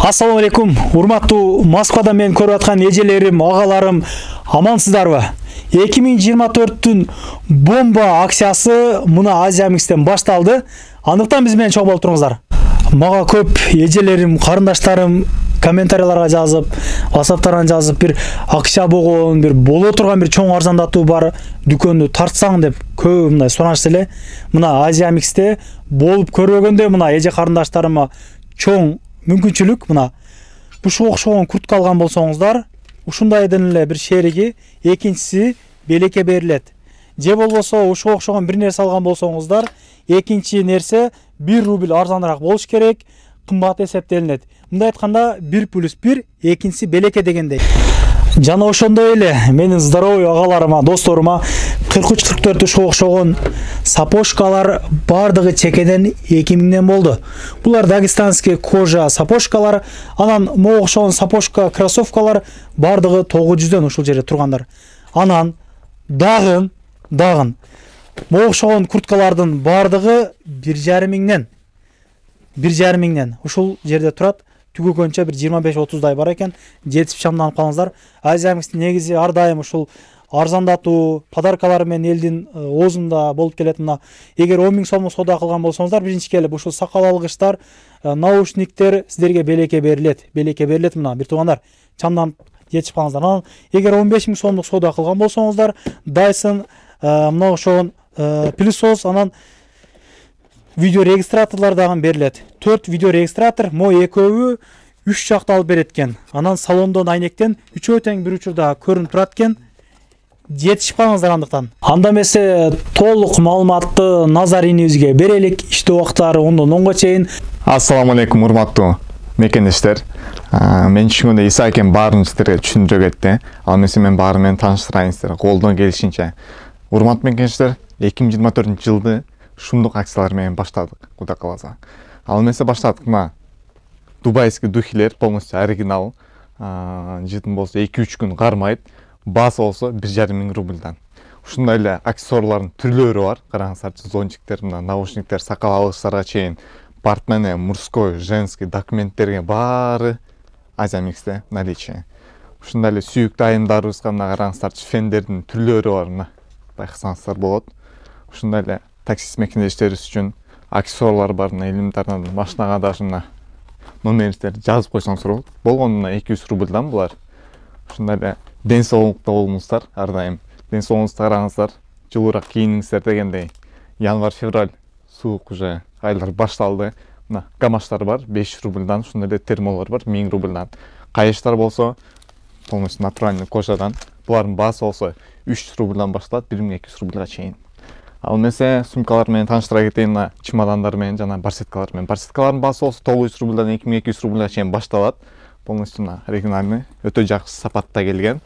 Ассаламу алейкум, урматтуу Москвада мен көрүп аткан эжелерим, агаларым, амансыздарбы? 2024-түн бомба акциясы мына Азия Микстен башталды. Андыктан биз менен чоң болуп туруңуздар. Мага көп эжелерим, карындаштарым комментарийларга жазып, WhatsApp-тардан жазып, бир акция болгон, бир боло турган бир чоң арзандатуу бар, дүкөндү тартсаң деп көп мындай суранышты эле. Мына Азия Миксте болуп көрбөгөндө мына эже карындаштарыма чоң мүмкүнчүлүк. Мына ушуга окшогон куртка алган болсоңуздар, ушундайдын эле бир шериги, экинчиси белекке берилет. Же болбосо ушуга окшогон бир нерсе алган болсоңуздар, экинчи нерсе 1 рубль арзаныраак болуш керек, кымбат эсептелинет. Мындай айтканда 1+1, экинчиси белекке дегендей. Жана ошондой эле менин здоровый агаларыма, досторума 43-44 ушуга окшогон сапожкалар бардыгы чекеден 2000ден болду. Булар дагестанский кожа сапожкалар, анан мага окшогон сапожка кроссовкалар бардыгы 900дөн ушул жерде тургандар. Анан дагын мага окшогон курткалардын бардыгы 1500ден. 1500ден ушул жерде турат. Түгөкөнчө бир 25-30дай бар экен. Жетип шамданып калыңыздар. Азия Микс негизи ар дайым ушул арзандатуу подаркалар менен элдин оозунда болуп келет. Мына эгер 10 000 сомдук соода кылган болсоңуздар, биринчи келип ушул сакал алгычтар, наушниктер сиздерге белекке берилет. Белекке берилет мына бир туугандар. Чамданып жетип калыңыздар. Анан эгер 15 000 сомдук соода кылган болсоңуздар, Dyson мына ошон пылесос, анан видео регистраторлар дагы берилет. 4 видео регистратор, мой экөөбү 3 жакта алып берет экен. Анан салондон айнектен 3 тең бир учурда көрүнүп турат экен. Жетишип калыңыздар андыктан. Анда эмесе толук маалыматты назар инибизге берелик. Иштөө убактары 10-10га чейин. Ассаламу алейкум, урматтуу мекендештер. Мен түшүнгөндө Иса экен баарын сиздерге түшүндүрө кетти. Ал эмесе мен баары менен тааныштырайын сиздерге колдон келишинче. Урматтуу мекендештер, 2024-жылды шумдук акциялар менен баштадык, кудай кааласа. Ал эмесе баштадык мына дубайский духилер полностью оригинал. Жетим болсо 2-3 күн кармайт. Баасы болсо 1,5 миң рубльдан. Ушундай эле аксессуарлардын түрлөрү бар. Караңыздарчы, зонтиктер, мына наушниктер, сакал алгычтарга чейин, портмоне, мужской, женский, документтерге баары Азия Миксте наличие. Ушундай эле сүйүктүү айымдарыбызга мына караңыздарчы, фендердин түрлөрү бар, мына байкасаңыздар болот. Ушундай эле таксист мекендештерибиз үчүн аксессуарлар бар, мына элементардан машинага даже мына номердерди жазып койсоңуздар болот. Болгону мына 200 рубльдан булар. Ушундай эле ден соолукта болуңуздар, ар дайым ден соолугуңузду караңыздар, жылуураак кийиниңиздер дегендей. Январь, февраль суук уже айлар башталды. Мына гамаштар бар 500 рубльдан, ушундай эле термолор бар 1000 рубльдан. Кайыштар болсо полностью натуральный кожадан. Булардын баасы болсо 300 рубльдан башталат, 1200 рубльга чейин. Ал эмесе сумкалар менен тааныштыра кетейин, мына чемодандар менен жана барсеткалар менен. Барсеткалардын баасы болсо 900 рубльдан 2200 рубльга чейин башталат. Полностью мына оригинальный, өтө жакшы сапатта келген.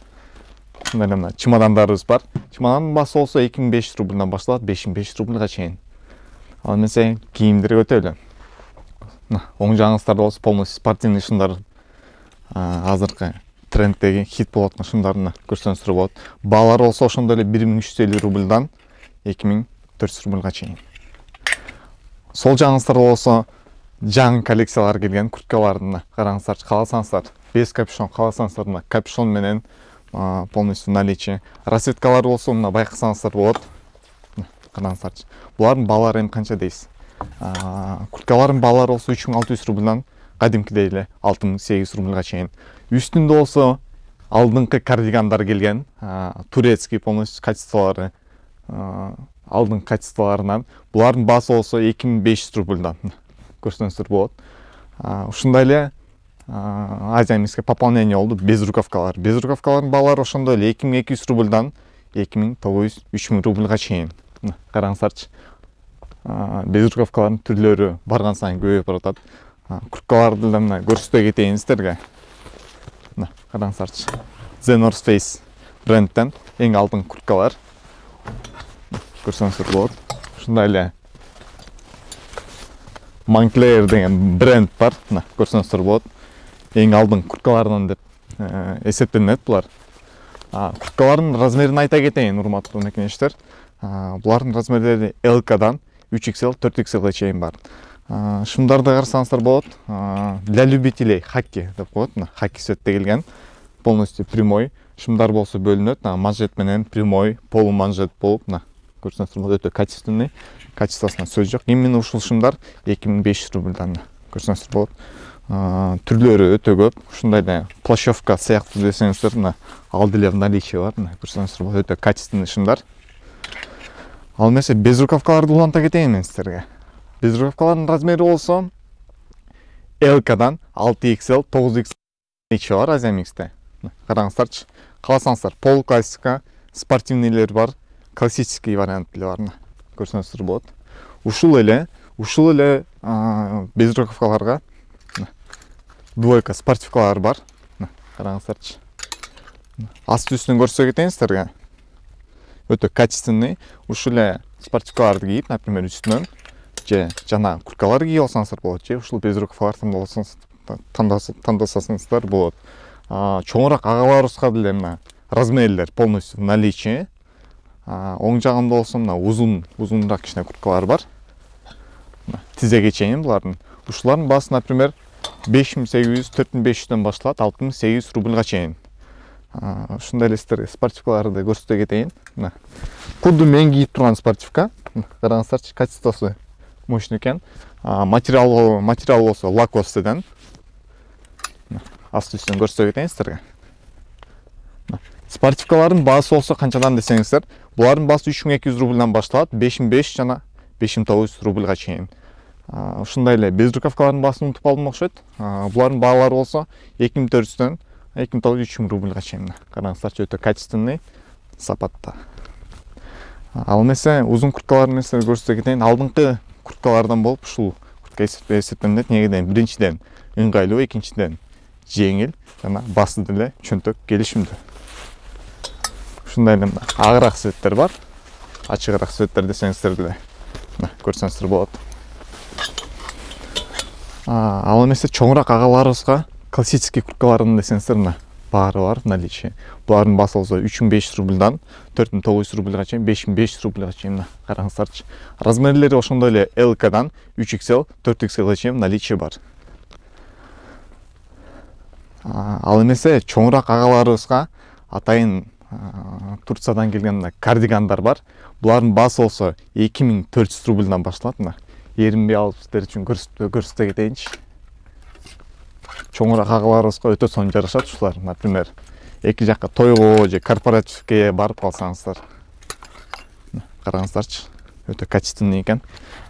Мына мына чемодандарыбыз бар. Чемодандын баасы болсо 2500 рубльдан башталат, 5500 рубльга чейин. Ал эмесе кийимдер өтө эле. Мына оң жагыңыздарда болсо полностью спортивный шымдар, азыркы тренддеги хит болот шымдарын көрсөңүздөр болот. Баалар болсо ошондой эле 1350 рубльдан 2400 рубльга чейин. Сол жагыңыздарда болсо жаңы коллекциялар келген курткалардын караңыздарчы, кааласаңыздар без капюшон, кааласаңыздар мына капюшон менен полностью наличие. Расцветкалар болсо мына байкасаңыздар болот. Караңыздарчы. Булардын баалары эми канча дейсиз? Курткалардын баалары болсо 3600 рубльдан кадимкидей эле 6800 рубльга чейин. Үстүндө болсо алдыңкы кардигандар келген, турецкий полностью качестволары, алдыңкы качестволарынан. Булардын баасы болсо 2500 рубльдан көрсөңүздөр болот. Ушундай эле Азия Микске пополнение болду без рукавкалар. Без рукавкалардын баалары ошондой эле 2200 рубльдан 2900, 3000 рубльга чейин. Караңыздарчы. Без рукавкалардын түрлөрү барган сайын көбөйүп баратат. Курткаларды да мына көрсөтө кетейин сиздерге. Мына караңыздарчы. The North Face брендтен эң алдыңкы курткалар. Көрсөңүздөр болот. Ушундай эле Moncler деген бренд бар, мына көрсөңүздөр болот. Эң алдыңкы курткалардан деп эсептелинет булар. Курткалардын размерин айта кетейин, урматтуу мекендештер. Булардын размерлери L-дан 3XL, 4XL чейин бар. Шымдарды қарасаңыздар болады. Для любителей хакки деп қояды. Хакки сетте келген. Полностью прямой. Шымдар болса бөлінеді. Манжет менен прямой, полуманжет болып. Көрсеңіздер болады, өте качественный. Качествосына сөз жоқ. Именно ушул шымдар 2500 рубльдан. Көрсеңіздер болады. Түрлері өте көп. Ушундай да плащевка сыяктуу десеңиздер, алды эле в наличии бар. Көрсөңүздөр бул өтө качественный шымдар. Ал эмесе без рукавкаларды уланта кетейин мен сиздерге. Без рукавкалардын размери болсо L-дан 6XL, 9XL наличие бар Азиамиксте. Караңыздарчы. Кааласаңыздар пол классика, спортивныйлер бар, классический вариант деле бар. Көрсөңүздөр болот. Ушул эле без рукавкаларга двойка спортивкалар бар. Караңыздарчы. Асты үстүн көрсө кетейин сиздерге. Өтө качественный. Ушул эле спортивкаларды кийип, например, үстүнөн же жана курткалар кийип алсаңыздар болот, же ушул без рукавкаларды тандасаңыздар болот. Чоңураак агаларыбызга деле мына размерлер полностью в наличии. Оң жагында болсо мына узунраак кичине курткалар бар. Тизеге чейин булардын. Ушулардын баасы, например, 5800-4500дөн башталат, 6800 рубльга чейин. Ушундай эле сиздерге спортивкаларды көрсөтө кетейин. Курду мен кийип турган спортивка. Караңыздарчы, качествосу мощный экен. Материал болсо Lacoste'ден. Асты үстүн көрсөтө кетейин сиздерге. Спортивкалардын баасы болсо канчадан десеңиздер, булардын баасы 3200 рубльдан башталат, 5500 жана 5900 рубльга чейин. Ушундай эле без рукавкалардын баасын унутуп калдым окшойт. Булардын баалары болсо 2400дөн 2900 рубльга чейин. Караңыздарчы, өтө качественный сапатта. Ал эмесе узун курткаларды сиздерге көрсөтө кетейин. Алдыңкы курткалардан болуп ушул куртка эсептелинет. Негеден биринчиден ыңгайлуу, экинчиден жеңил жана басы деле чөнтөк келишимдүү. Ушундай эле агыраак светтер бар. Ачыгыраак светтер десеңиздер деле көрсөңүздөр болот. Ал эмесе чоңураак агаларыбызга классический курткалардын десеңиздер баары бар в наличии. Булардын баасы болсо 3500 рубльдан 4900 рубльга чейин, 5500 рубльга чейин. Караңыздарчы. Размерлери ошондой эле L-дан 3XL, 4XL чейин в наличии бар. Ал эмесе чоңураак агаларыбызга атайын Турциядан келген кардигандар бар. Булардын баасы болсо 2400 рубльдан башталат. Эринбей алып сиздер үчүн көрсөтө кетейинчи. Чоңураак агаларыбызга өтө сонун жарашат ушулар. Например, эки жакка тойго же корпоративке барып калсаңыздар. Караңыздарчы, өтө качественный экен.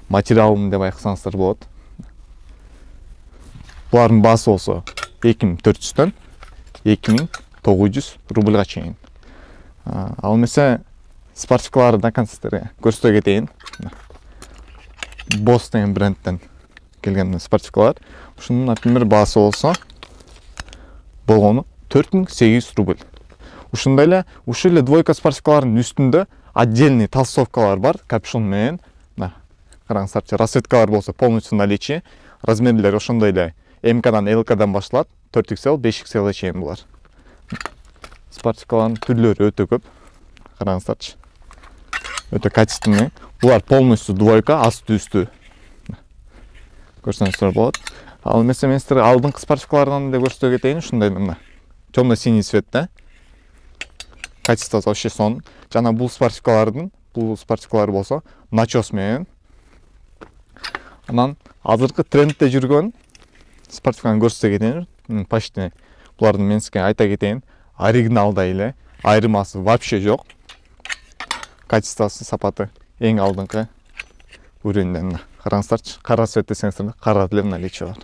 Материалын деп айксаңыздар болот. Булардын баасы болсо 2400дөн 2900 рубльга чейин. Ал эмесе спортивкаларды сиздерге көрсөтө кетейин. Boss деген брендтен келген спортивкалар. Ушунун, например, баасы болсо болгону 4800 рубль. Ушундай эле ушул эле двойка спортивкалардын үстүндө отдельный толстовкалар бар, капюшон менен. Караңыздарчы, расцветкалар болсо полностью наличие. Размерлери ошондой эле М-дан L-дан башталат, 4XL, 5XL чейин булар. Спортивкалардын түрлөрү өтө көп. Караңыздарчы. Өтө качественный. Булар полностью двойка, асты үстү. Көрсөңүздөр болот. Ал эмесе мен сиздерге алдыңкы спортивкалардан да көрсөтө кетейин. Ушундай темно-синий цветте. Качествосы вообще сон. Жана бул спортивкалар болсо начос менен. Анан азыркы трендте жүргөн спортивканы көрсөтө кетейин. Почти булардын мен сизге айта кетейин. Оригиналдай эле, айырмасы вообще жок. Качествосы, сапаты эң алдыңкы үрүндөн. Караңыздарчы, кара цвет десеңиздер, кара деле наличие бар.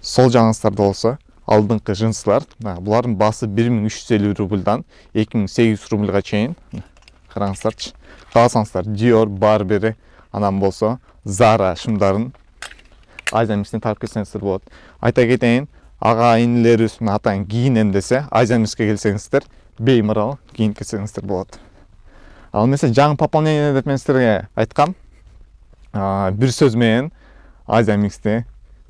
Сол жагыңыздарда болсо алдыңкы джинслар, булардын баасы 1350 рубльдан 2800 рубльга чейин. Караңыздарчы. Кааласаңыздар Dior, Burberry, анан болсо Zara шымдарын Азиамикстен таап келсеңиздер болот. Айта кетейин, ага инилерибиз атайын кийинем десе, Азиамикске келсеңиздер, беймарал кийинип келсеңиздер болот. Ал эмесе жаңы пополнение деп мен сиздерге айткам. Бир сөз менен Азиамиксте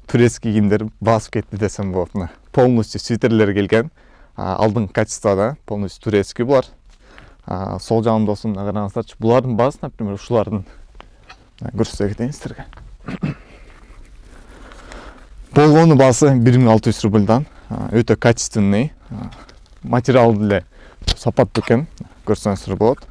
турецкий кийимдер басып кетти десем болот. Полностью свитерлер келген, алдыңкы качествода, полностью турецкий булар. Сол жагында болсо караңыздарчы, булардын баасы, например, ушулардын көрсөтө кетейин сиздерге. Болгону баасы 1600 рубльдан. Өтө качественный. Материал деле сапаттуу экен, көрсөңүздөр болот.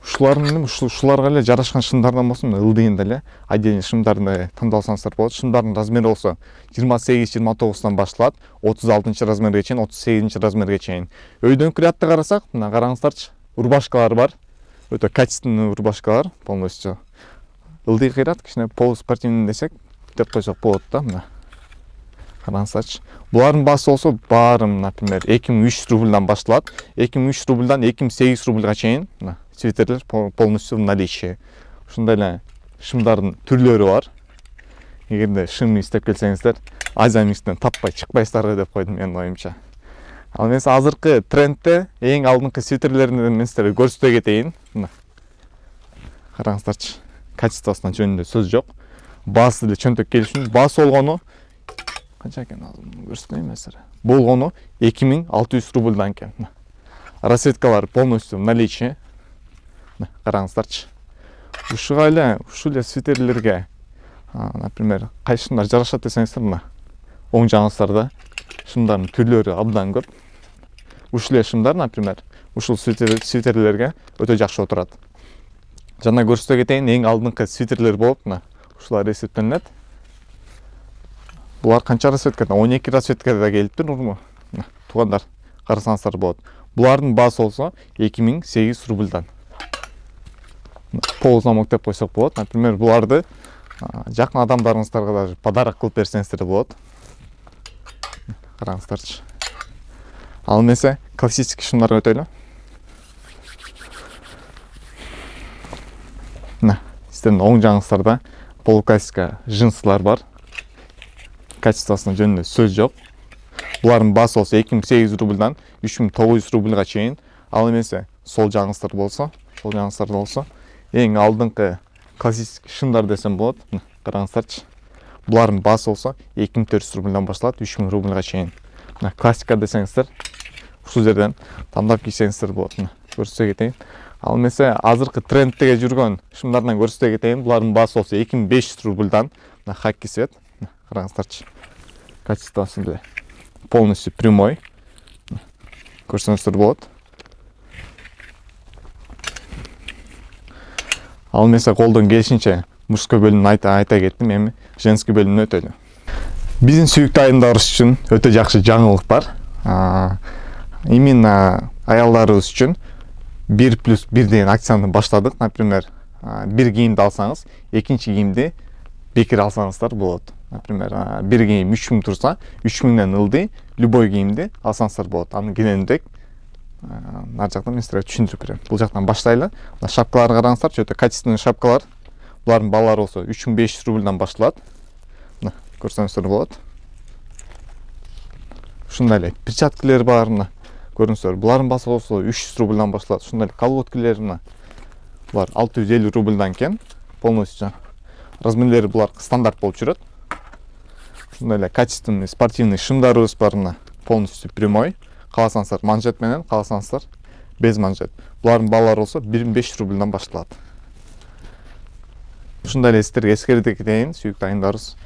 Ушуларга эле жарашкан шымдардан болсун, ылдыйын деле отдельный шымдарды тандалсаңыздар болот. Шымдардын размери болсо 28-29 башталат, 36-размерге чейин, 38-размерге чейин. Өйдөнкү рядты карасак, мына караңыздарчы, рубашкалар бар. Өтө качественный рубашкалар, полностью. Ылдый кыйрат, кичине полуспортивный десек, деп койсок болот да, мына. Караңыздарчы. Булардын баасы болсо баары, например, 2300 рубльдан башталат, 2300 рубльдан 2800 рубльга чейин, мына. Свитерлер полностью в наличии. Ушундай эле шымдардын түрлөрү бар. Эгерде шым издеп келсеңиздер, Азиамикстен таппай чыкпайсыздар деп койдум менин оюмча. Ал эмес азыркы трендте эң алдыңкы свитерлерди мен силерге көрсөтө кетейин. Мына. Караңыздарчы. Качествосуна жөнүндө сөз жок. Баасы деле чөнтөк келишин, баасы болгону канча экен азыр көрсөтөйүн силерге. Болгону 2600 рубльдан экен. Расцветкалар полностью в наличии. Караңыздарчы. Ушуга эле, ушул эле свитерлерге, например, кайсы шымдар жарашат десеңиздер, мына оң жагыңыздарда шымдардын түрлөрү абдан көп. Ушул эле шымдар, например, ушул свитерлерге өтө жакшы отурат. Жана көрсөтө кетейин, эң алдыңкы свитерлер болуп, мына ушулар эсептелинет. Булар канча расцветкада? 12 расцветкада келиптир, урму. Туугандар, карасаңыздар болот. Булардын баасы болсо 2800 рубльдан. Полузамок деп койсок болот. Например, буларды жакын адамдарыңыздарга даже подарок кылып берсеңиздер болот. Караңыздарчы. Ал эмесе классический шымдарга өтөлү. Мына, сиздердин оң жагыңыздарда полуклассика джинсылар бар. Качествосуна жөнүндө сөз жок. Булардын баасы болсо 2800 рубльдан 3900 рубльга чейин. Ал эмесе сол жагыңыздар болсо, эң алдыңкы классический шымдар десем болот. Караңыздарчы. Булардын баасы болсо 2400 рубльдан башталат, 3000 рубльга чейин. Мына классика десеңиздер, ушул жерден тандап кийсеңиздер болот. Көрсөтө кетейин. Ал эмесе азыркы трендтеге жүргөн шымдардан көрсөтө кетейин. Булардын баасы болсо 2500 рубльдан. Мына хаки свет. Караңыздарчы. Качествосы деле полностью прямой. Көрсөңүздөр болот. Ал эмесе колдон келишинче мужской бөлүмүн айта кеттим, эми женский бөлүмүнө өтөлү. Биздин сүйүктүү айымдарыбыз үчүн өтө жакшы жаңылык бар. Именно аялдарыбыз үчүн 1+1 деген акцияны баштадык. Например, бир кийимди алсаңыз, экинчи кийимди бекер алсаңыздар болот. Например, бир кийим 3000 турса, 3000ден ылдый любой кийимди алсаңыздар болот. Аны кененирээк нар жактан мен силерге түшүндүрүп берем. Бул жактан баштайлы. Мына шапкаларды караңыздарчы, өтө качественный шапкалар. Булардын баалары болсо 3500 рубльдан башталат. Мына көрсөңүздөр болот. Ушундай эле перчаткалар бар, мына көрүңүздөр. Булардын баасы болсо 300 рубльдан башталат. Ушундай эле колготкалар, мына булар 650 рубльдан экен. Полностью размерлери булар стандарт болуп жүрөт. Ушундай эле качественный спортивный шымдарыбыз бар, мына полностью прямой. Каласаңыздар манжет менен, каласаңыздар без манжет. Булардын баалары болсо 1500 рубльдан башталат. Ушундай эле сиздерге эскертип кетейин, сүйүктүү айымдарыбыз.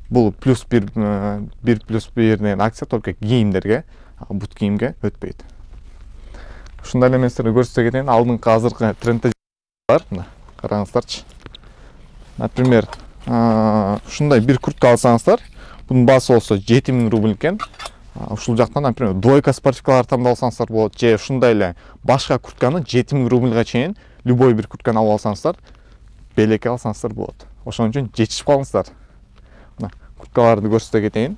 Бул +1 деген акция только кийимдерге, бут кийимге өтпөйт. Ушундай эле мен сиздерге көрсөтө кетейин, алдыңкы азыркы трендте бар, мына караңыздарчы. Например, ушундай бир куртка алсаңыздар, бунун баасы болсо 7000 рубль экен. Ушул жактан, например, двойка спортивкалар тандалсаңыздар болот, же ушундай эле башка куртканы 7000 рубльга чейин любой бир куртканы алып алсаңыздар, белекке алсаңыздар болот. Ошон үчүн жетишип калыңыздар. Мына курткаларды көрсөтө кетейин.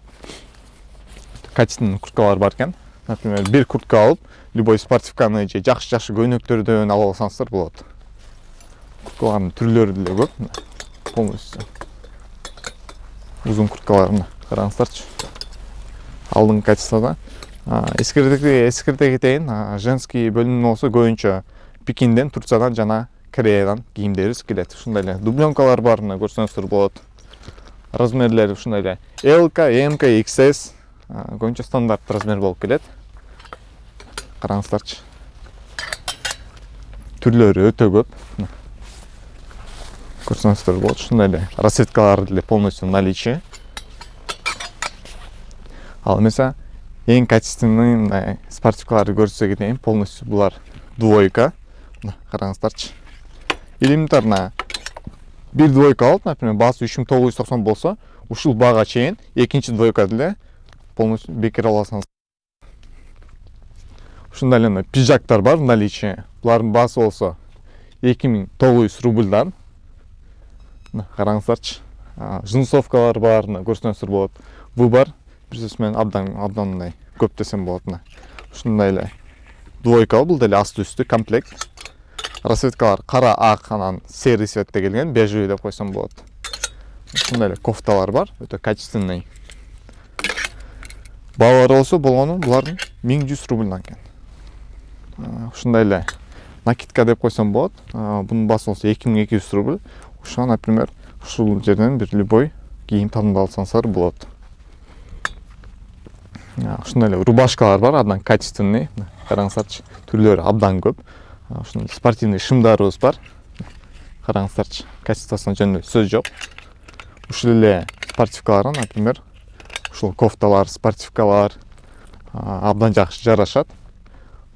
Качественный курткалар бар экен. Например, бир куртка алып, любой спортивканы же жакшы көйнөктөрдөн алып алсаңыздар болот. Курткалардын түрлөрү деле көп. Полностью узун курткалар, мына караңыздарчы. Алдыңкы качествода. Эскерте кетейин, женский бөлүмүн болсо көбүнчө Пекинден, Турциядан жана Кореядан кийимдерибиз келет. Ушундай эле дубленкалар бар, мына көрсөңүздөр болот. Размерлери ушундай эле L, M, XS, көбүнчө стандарт размер болуп келет. Караңыздарчы. Түрлөрү өтө көп. көрсөңүздөр болот. Ушундай эле расцветкалар деле полностью в наличии. Ал эмесе эң качественный мындай спортивкаларды көрсөтө кетейин. Полностью булар двойка. Караңыздарчы. Или мынтарына бир двойка алып, например, баасы 3990 болсо, ушул баага чейин экинчи двойка деле полностью бекер аласыңыз. Ушундай эле пиджактар бар в наличии. Булардын баасы болсо 2900 рубльдан. Караңыздарчы. Жинсовкалар бар, көрсөңүздөр болот. Бул бар. Бир сөз менен абдан мындай көп десем болот. Ушундай эле двойка, бул деле асты үстү комплект. Расцветкалар кара, ак, анан серый цветте келген, бежевый деп койсом болот. Ушундай эле кофталар бар, өтө качественный. Баалары болсо болгону булардын 1100 рубльдан экен. Ушундай эле накидка деп койсом болот. Бунун баасы болсо 2200 рубль. Ушуга, например, ушул жерден бир любой кийим тандап алсаңыздар болот. Ушундай эле рубашкалар бар, абдан качественный. Караңыздарчы, түрлөрү абдан көп. Ушундай спортивный шымдарыбыз бар. Караңыздарчы, качествосуна жөнүндө сөз жок. Ушул эле спортивкалар, например, ушул кофталар, спортивкалар абдан жакшы жарашат.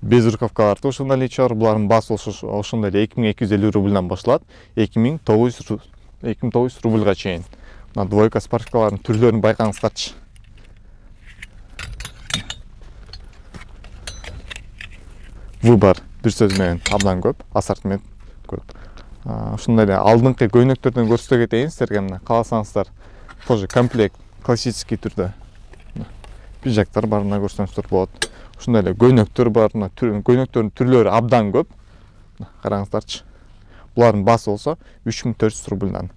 Безрукавкалар да ушундай эле бар. Булардын баасы ошондой эле 2250 рубльдан башталат. 2900 рубльга чейин. Мына двойка спортивкалардын түрлөрүн байкаңыздарчы. Выбор бир сөз менен абдан көп, ассортимент көп. Ушундай эле алдыңкы көйнөктөрдөн көрсөтө кетейин силерге. Мына кааласаңыздар, тоже комплект классический түрдө пиджактар бар, мына көрсөңүздөр болот. Ушундай эле көйнөктөр бар, мына көйнөктөрдүн түрлөрү абдан көп. Караңыздарчы. Булардын баасы болсо 3400 рубльдан.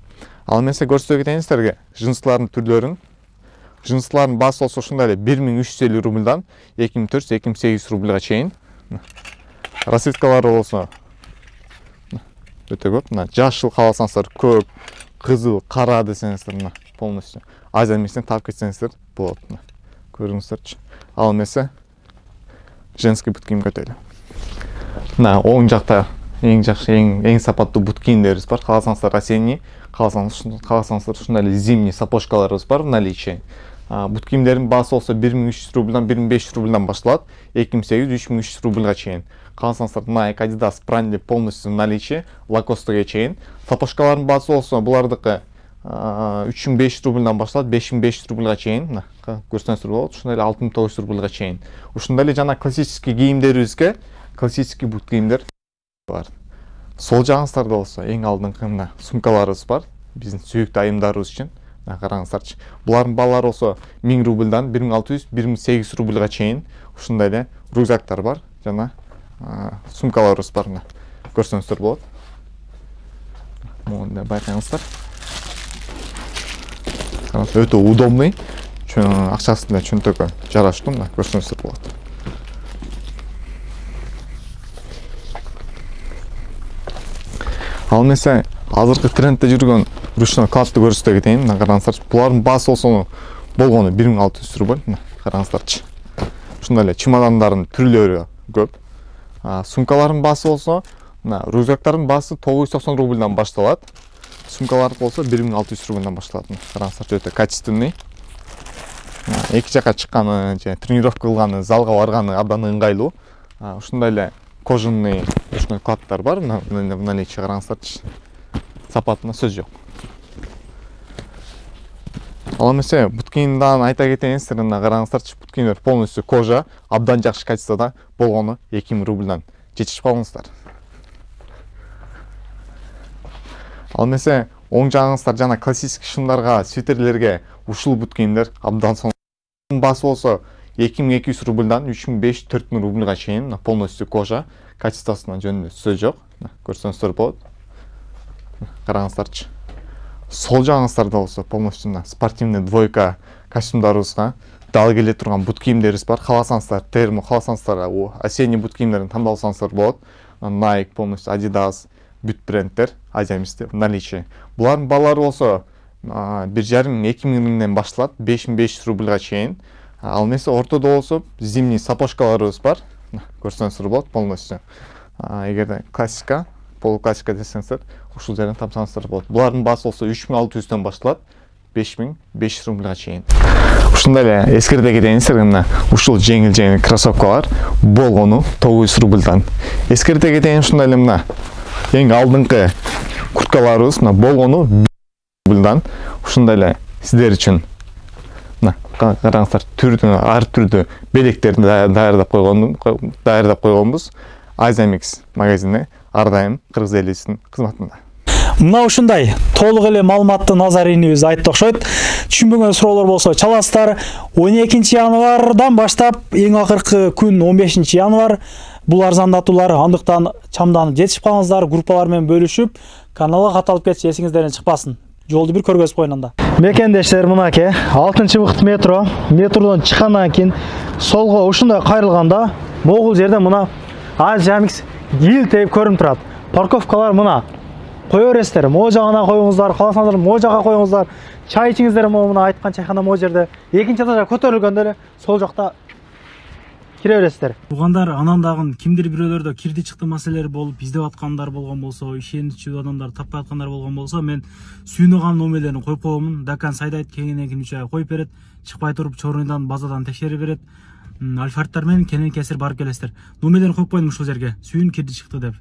Ал эмесе көрсөтө кетейин силерге жинслардын түрлөрүн. Жинслардын баасы болсо ушундай эле 1350 рубльдан 2400-2800 рубльга чейин. Расцветкалары болсо өтө көп. Мына жашыл кааласаңыздар, көк, кызыл, кара десеңиздер, мына полностью Азия мексинен таап кетсеңиздер болот. Көрүңүздөрчү. Ал эмесе женский бут кийим көтөлү. Мына оң жакта эң жакшы, эң сапаттуу бут кийимдерибиз бар. Кааласаңыздар осенний, кааласаңыздар ушундай эле зимний сапожкаларыбыз бар в наличии. Бут кийимдердин баасы болсо 1300 рубльдан 1500 рубльдан башталат, 2800-3300 рубльга чейин. Кааласаңыздар Nike, Adidas, Prandi полностью в наличии, Lacoste'га чейин. Сапожкалардын баасы болсо булардыкы 3500 рубльдан башталат, 5500 рубльга чейин. Көрсөңүздөр болот, ушундай эле 6900 рубльга чейин. Ушундай эле жана классический кийимдерибизге, классический бут кийимдер бар. Сол жагыңыздарда болсо эң алдыңкы мына сумкаларыбыз бар, биздин сүйүктүү айымдарыбыз үчүн. Караңыздарчы. Булардын баалары болсо 1000 рубльдан 1600-1800 рубльга чейин. Ушундай эле рюкзактар бар жана сумкаларыбыз бар. Көрсөңүздөр болот. Мында байкаңыздар. Өтө удобный. Акчасында чөнтөгө жараштуу, мына көрсөңүздөр болот. Ал эмесе азыркы трендте жүргөн ручной кладты көрсөтө кетейин. Мына караңыздарчы. Булардын баасы болсо болгону 1600 рубль. Мына караңыздарчы. Ушундай эле чемодандардын түрлөрү көп. Сумкалардын баасы болсо, мына рюкзактардын баасы 990 рубльдан башталат. Сумкалар болсо 1600 рубльдан башталат. Караңыздарчы, өтө качественный. Эки жака чыкканы, же тренировка кылганы, залга барганы абдан ыңгайлуу. Ушундай эле кожаный ручной кладтар бар. Мына наличие, караңыздарчы. Сапатына сөз жок. Ал эмесе бут кийимден айта кетейин силерге, караңыздарчы, бут кийимдер полностью кожа, абдан жакшы качествода болгону 2000 рубльдан жетишип калыңыздар. Ал эмесе оң жагыңыздар жана классический шымдарга, свитерлерге ушул бут кийимдер абдан сонун. Баасы болсо 2200 рубльдан 3500-4000 рубльга чейин, полностью кожа, качествосуна жөнүндө сөз жок. Көрсөңүздөр болот. Караңыздарчы. Сол жагыңыздарда болсо полностью спортивный двойка костюмдарыбызга дал келе турган бут кийимдерибиз бар. Кааласаңыздар термо, кааласаңыздар осенний бут кийимдерин тандап алсаңыздар болот. Nike, полностью Adidas, бүт бренддер Азия мексинде в наличии. Булардын баалары болсо 1,5-2000 миңден башталат, 5500 рубльга чейин. Ал эмесе ортодо болсо зимний сапожкаларыбыз бар. Көрсөңүздөр болот полностью. Эгерде классика полуклассика десеңіздер, ушул жерден тамсаңыздар болот. Булардын баасы болсо 3600дөн башталат, 5500 рубльга чейин. Ушундай эле эскерте кетейин силерге, мына ушул жеңил кроссовкалар болгону 900 рубльдан. Эскерте кетейин ушундай эле мына эң алдыңкы курткаларыбыз мына болгону 1 рубльдан. Ушундай эле сиздер үчүн мына караңыздар, түрдүү, ар түрдүү белектерди даярдап койгонбуз. Азиамикс магазини ар дайым Кыргыз элисинин кызматында. Мына ушундай толук эле маалыматты назаринибиз айтты окшойт. Түшүнбөгөн суроолор болсо чаласыздар. 12 январдан баштап эң акыркы күн 15 январ бул арзандатуулар, андыктан чамданып жетишип калыңыздар, группалар менен бөлүшүп, каналга каталып кетиши эсиңизден чыкпасын. Жолду бир көргөзүп коюн анда. Мекендештер, мынакей 6-быкт метродон чыккандан кийин солго ушундай кайрылганда могул жерде мына Азиамикс тейип көрүнүп турат. Парковкалар мына кое бересиздер, могу жагына коюңуздар, каласаңыздар могу жакка коюңуздар. Чай ичиңиздер мына айткан чайхана могу жерде. Экинчи этажга көтөрүлгөндө эле сол жакта кире бересиздер. Тугандар, анан дагы кимдир бирөөлөрдө кирди чыкты маселелер болуп издеп аткандар болгон болсо, ишеничүү адамдар таппай аткандар болгон болсо, мен сүйүнөган номерлерин коюп койгонмун. Дакан сайдайт кеңинен 3 ай коюп берет, чыкпай туруп чорундан базадан текшерип берет. Альфардтар менен кенен кесир барып келесиздер. Номерлерин коюп койдум ушул жерге. Сүйүн кирди чыкты деп.